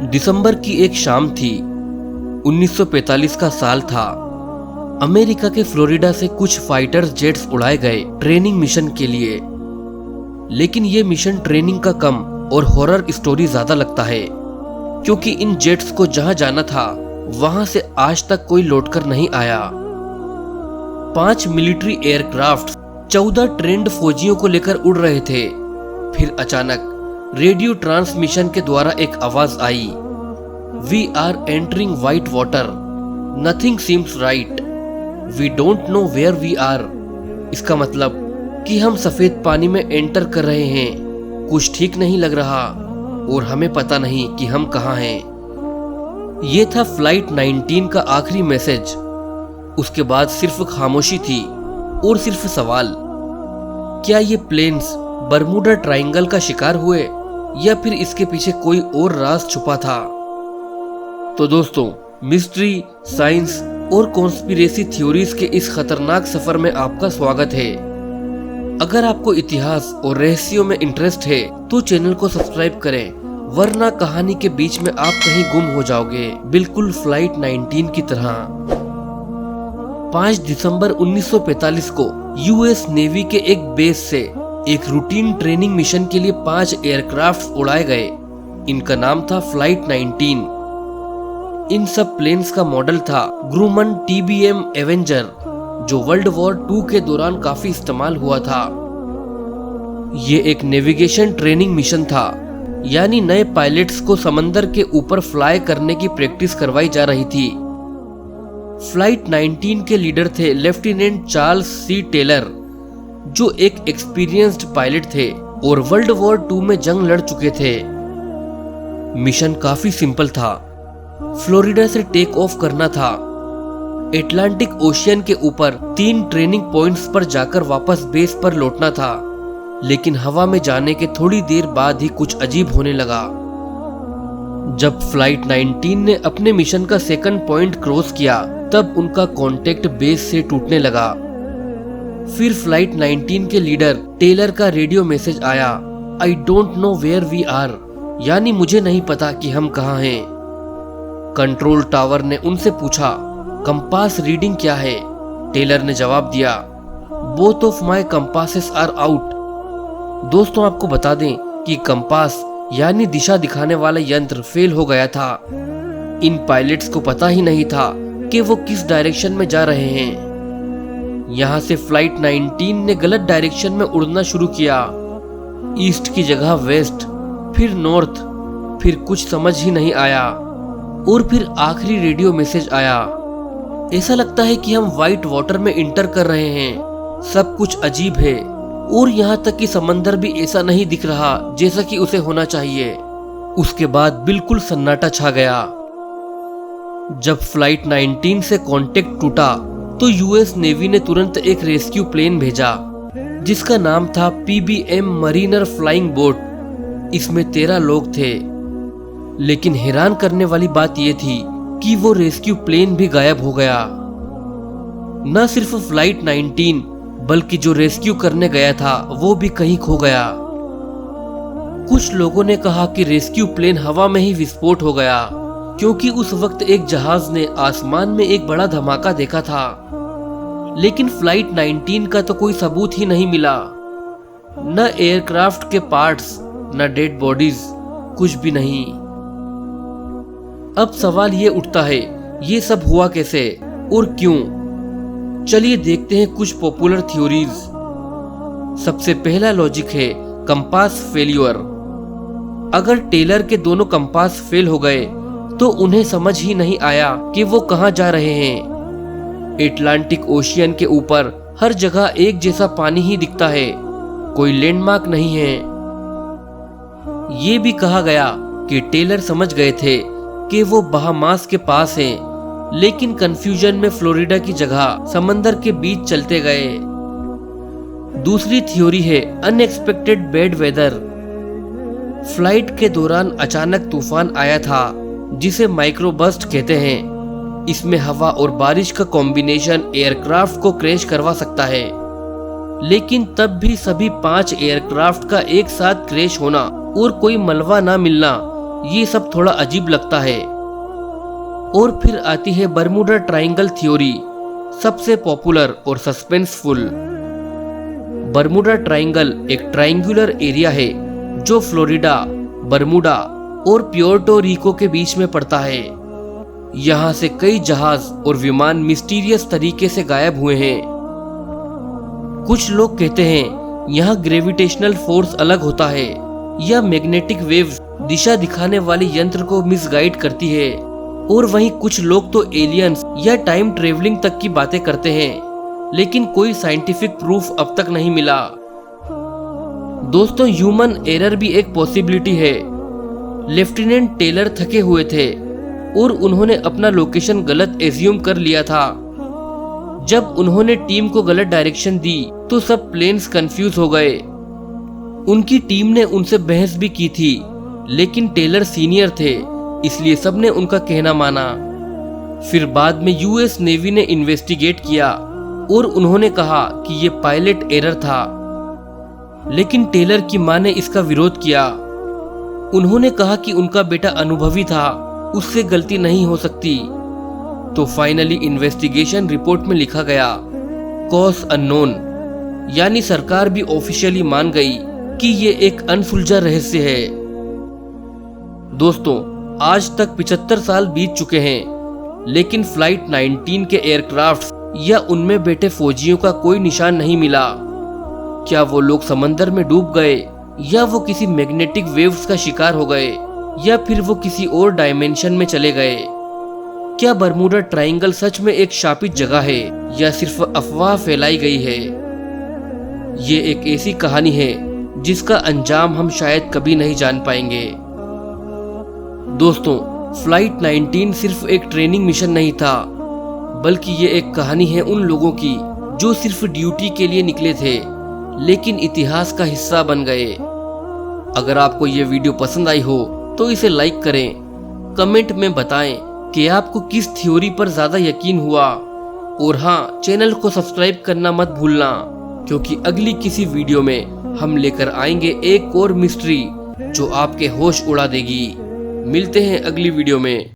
दिसंबर की एक शाम थी। 1945 का साल था। अमेरिका के फ्लोरिडा से कुछ फाइटर जेट्स उड़ाए गए ट्रेनिंग मिशन के लिए। लेकिन ये मिशन ट्रेनिंग का कम और हॉरर स्टोरी ज्यादा लगता है, क्योंकि इन जेट्स को जहां जाना था वहां से आज तक कोई लौटकर नहीं आया। 5 मिलिट्री एयरक्राफ्ट 14 ट्रेंड फौजियों को लेकर उड़ रहे थे। फिर अचानक रेडियो ट्रांसमिशन के द्वारा एक आवाज आई, we are entering white water, nothing seems right, we don't know where we are. इसका मतलब कि हम सफेद पानी में एंटर कर रहे हैं, कुछ ठीक नहीं लग रहा और हमें पता नहीं कि हम कहाँ हैं। ये था फ्लाइट 19 का आखिरी मैसेज। उसके बाद सिर्फ खामोशी थी और सिर्फ सवाल, क्या ये प्लेन्स बरमूडा ट्रायंगल का शिकार हुए या फिर इसके पीछे कोई और राज छुपा था। तो दोस्तों, मिस्ट्री, साइंस और कॉन्स्पिरेसी थ्योरीज के इस खतरनाक सफर में आपका स्वागत है। अगर आपको इतिहास और रहस्यों में इंटरेस्ट है तो चैनल को सब्सक्राइब करें, वरना कहानी के बीच में आप कहीं गुम हो जाओगे, बिल्कुल फ्लाइट 19 की तरह। 5 दिसंबर 1945 को यूएस नेवी के एक बेस से एक रूटीन ट्रेनिंग मिशन के लिए 5 एयरक्राफ्ट उड़ाए गए। इनका नाम था फ्लाइट 19। इन सब प्लेन्स का मॉडल था ग्रूमन TBM एवेंजर, जो वर्ल्ड वॉर 2 के दौरान काफी इस्तेमाल हुआ था। ये एक नेविगेशन ट्रेनिंग मिशन था, यानी नए पायलट्स को समंदर के ऊपर फ्लाई करने की प्रैक्टिस करवाई जा रही थी। फ्लाइट 19 के लीडर थे लेफ्टिनेंट चार्ल्स सी टेलर, जो एक एक्सपीरियंस्ड पायलट थे और वर्ल्ड वॉर 2 में जंग लड़ चुके थे। मिशन काफी सिंपल था। फ्लोरिडा से टेक ऑफ करना था, अटलांटिक ओशियन के ऊपर 3 ट्रेनिंग पॉइंट्स पर जाकर वापस बेस पर लौटना था। लेकिन हवा में जाने के थोड़ी देर बाद ही कुछ अजीब होने लगा। जब फ्लाइट 19 ने अपने मिशन का सेकंड पॉइंट क्रॉस किया, तब उनका कांटेक्ट बेस से टूटने लगा। फिर फ्लाइट 19 के लीडर टेलर का रेडियो मैसेज आया, I don't know where we are, यानी मुझे नहीं पता कि हम कहाँ हैं। कंट्रोल टावर ने उनसे पूछा, कंपास रीडिंग क्या है? टेलर ने जवाब दिया, both of my compasses are out. दोस्तों, आपको बता दें कि कंपास यानी दिशा दिखाने वाला यंत्र फेल हो गया था। इन पायलट्स को पता ही नहीं था कि वो किस डायरेक्शन में जा रहे हैं। यहाँ से फ्लाइट 19 ने गलत डायरेक्शन में उड़ना शुरू किया, ईस्ट की जगह वेस्ट, फिर नॉर्थ, फिर कुछ समझ ही नहीं आया। और फिर आखिरी रेडियो मैसेज आया, ऐसा लगता है कि हम व्हाइट वाटर में इंटर कर रहे हैं, सब कुछ अजीब है और यहाँ तक कि समंदर भी ऐसा नहीं दिख रहा जैसा कि उसे होना चाहिए। उसके बाद बिल्कुल सन्नाटा छा गया। जब फ्लाइट 19 से कांटेक्ट टूटा तो यूएस नेवी ने तुरंत एक रेस्क्यू प्लेन भेजा, जिसका नाम था PBM मरीनर फ्लाइंग बोट। इसमें 13 लोग थे। लेकिन हैरान करने वाली बात यह थी कि वो रेस्क्यू प्लेन भी गायब हो गया। न सिर्फ फ्लाइट 19 बल्कि जो रेस्क्यू करने गया था वो भी कहीं खो गया। कुछ लोगों ने कहा कि रेस्क्यू प्लेन हवा में ही विस्फोट हो गया, क्योंकि उस वक्त एक जहाज ने आसमान में एक बड़ा धमाका देखा था। लेकिन फ्लाइट 19 का तो कोई सबूत ही नहीं मिला, न एयरक्राफ्ट के पार्ट्स, न डेड बॉडीज, कुछ भी नहीं। अब सवाल ये उठता है, ये सब हुआ कैसे और क्यों? चलिए देखते हैं कुछ पॉपुलर थ्योरीज। सबसे पहला लॉजिक है कंपास फेल्यूर। अगर टेलर के दोनों कंपास फेल हो गए तो उन्हें समझ ही नहीं आया कि वो कहां जा रहे हैं। अटलांटिक ओशियन के ऊपर हर जगह एक जैसा पानी ही दिखता है, कोई लैंडमार्क नहीं है। ये भी कहा गया कि टेलर समझ गए थे कि वो बहामास के पास हैं, लेकिन कंफ्यूजन में फ्लोरिडा की जगह समंदर के बीच चलते गए। दूसरी थ्योरी है अनएक्सपेक्टेड बैड वेदर। फ्लाइट के दौरान अचानक तूफान आया था, जिसे माइक्रोबर्स्ट कहते हैं। इसमें हवा और बारिश का कॉम्बिनेशन एयरक्राफ्ट को क्रैश करवा सकता है। लेकिन तब भी सभी 5 एयरक्राफ्ट का एक साथ क्रैश होना और कोई मलबा ना मिलना ये सब थोड़ा अजीब लगता है। और फिर आती है बर्मुडा ट्रायंगल थ्योरी, सबसे पॉपुलर और सस्पेंसफुल। बर्मुडा ट्रायंगल एक ट्रायंगुलर एरिया है जो फ्लोरिडा, बर्मुडा और प्योर्टो रिको के बीच में पड़ता है। यहाँ से कई जहाज और विमान मिस्टीरियस तरीके से गायब हुए हैं। कुछ लोग कहते हैं यहाँ ग्रेविटेशनल फोर्स अलग होता है या मैग्नेटिक वेव्स दिशा दिखाने वाले यंत्र को मिसगाइड करती है। और वहीं कुछ लोग तो एलियंस या टाइम ट्रेवलिंग तक की बातें करते हैं, लेकिन कोई साइंटिफिक प्रूफ अब तक नहीं मिला। दोस्तों, ह्यूमन एरर भी एक पॉसिबिलिटी है। लेफ्टिनेंट टेलर थके हुए थे और उन्होंने अपना लोकेशन गलत एज्यूम कर लिया था। जब उन्होंने टीम को गलत डायरेक्शन दी तो सब प्लेन्स कंफ्यूज हो गए। उनकी टीम ने उनसे बहस भी की थी, लेकिन टेलर सीनियर थे, इसलिए सबने उनका कहना माना। फिर बाद में यूएस नेवी ने इन्वेस्टिगेट किया और उन्होंने कहा कि ये पायलट एरर था। लेकिन टेलर की मां ने इसका विरोध किया। उन्होंने कहा कि उनका बेटा अनुभवी था, उससे गलती नहीं हो सकती। तो फाइनली इन्वेस्टिगेशन रिपोर्ट में लिखा गया कॉज अननोन, यानी सरकार भी ऑफिशियली मान गई कि ये एक अनसुलझा रहस्य है। दोस्तों, आज तक 75 साल बीत चुके हैं, लेकिन फ्लाइट 19 के एयरक्राफ्ट या उनमें बैठे फौजियों का कोई निशान नहीं मिला। क्या वो लोग समंदर में डूब गए, या वो किसी मैग्नेटिक वेव्स का शिकार हो गए, या फिर वो किसी और डायमेंशन में चले गए? क्या बर्मुडा ट्रायंगल सच में एक शापित जगह है या सिर्फ अफवाह फैलाई गई है? ये एक ऐसी कहानी है जिसका अंजाम हम शायद कभी नहीं जान पाएंगे। दोस्तों, फ्लाइट 19 सिर्फ एक ट्रेनिंग मिशन नहीं था, बल्कि ये एक कहानी है उन लोगों की जो सिर्फ ड्यूटी के लिए निकले थे, लेकिन इतिहास का हिस्सा बन गए। अगर आपको ये वीडियो पसंद आई हो तो इसे लाइक करें, कमेंट में बताएं कि आपको किस थ्योरी पर ज्यादा यकीन हुआ। और हाँ, चैनल को सब्सक्राइब करना मत भूलना, क्योंकि अगली किसी वीडियो में हम लेकर आएंगे एक और मिस्ट्री जो आपके होश उड़ा देगी। मिलते हैं अगली वीडियो में।